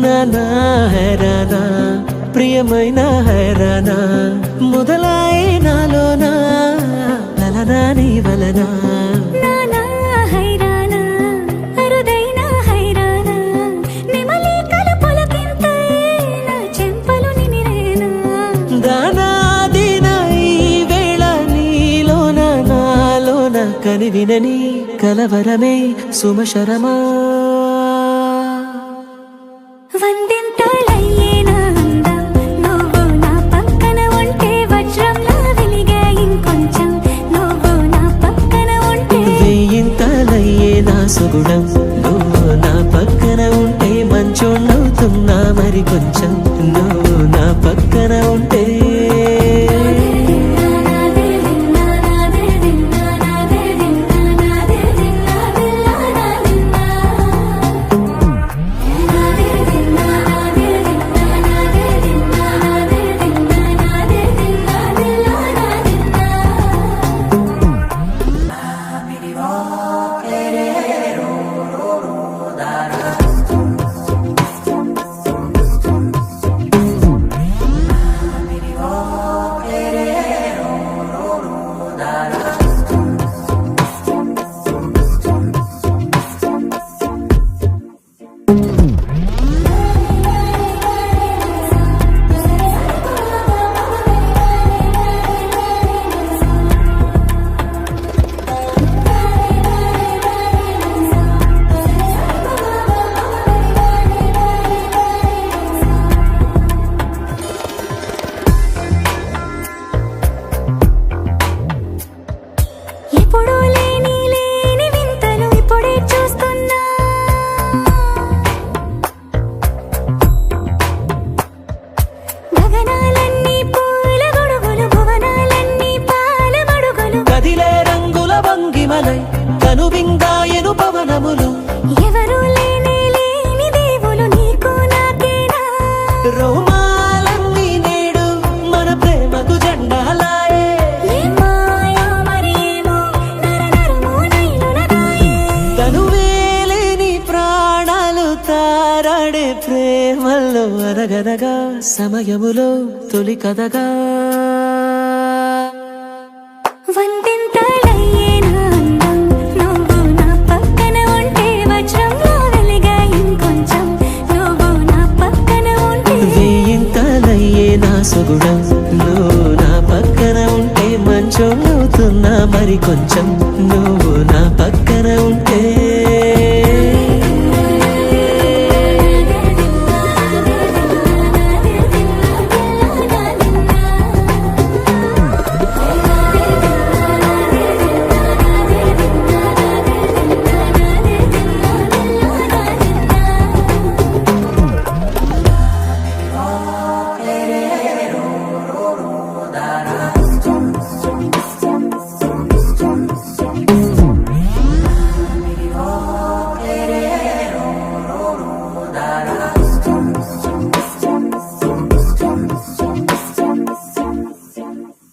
నానా హైరానా ప్రియమైన హైరానా మొదలై నాలోనా లలనా నీ వలనా నానా హైరానా అరుదైన హైరానా నెమలి కలపులకింతై నా చెంపలు నిమిరేనా దానాదిన ఈ వేళ నీలోన నాలోన కనివినని కలవరమే సుమశరమా వందింతలయ్యేనా అందం నువ్వు నా పక్కన ఉంటే వజ్రంలా వెలిగే ఇంకొంచెం నువ్వు నా పక్కన ఉంటే వెయ్యింతలయ్యే నా సుగుణం నువ్వు నా పక్కన ఉంటే మంచోణ్ణవుతున్నా మరి కొంచెం నువ్వు నా పక్కన ఉంటే ఎప్పుడూ లేని వింతలు ఇప్పుడే చూస్తున్నా గగనాలన్నీ పూల గొడుగులు భువనాలన్నీ పాల మడుగులు కదిలే రంగుల భంగిమలై కనువిందాయను పవనములు ఎవరూ లేని దేవులు నీకు నాకేనా రోమాలన్నీ నేడు మన ప్రేమకు జెండాలాయే ఏమాయో మరి ఏమో నరనరమో నైలునదాయే తనువేలేని ప్రాణాలు తారాడే ప్రేమల్లో అనగనగా సమయములో తొలి కథగా వందింతలయ్యేనా అందం నువ్వు నా పక్కన ఉంటే వజ్రంలా వెలిగే ఇంకొంచెం నువ్వు నా పక్కన ఉంటే వెయ్యింతలయ్యే నా సుగుణం నువ్వు నా పక్కన ఉంటే మంచోణ్ణవుతున్నా మరి కొంచెం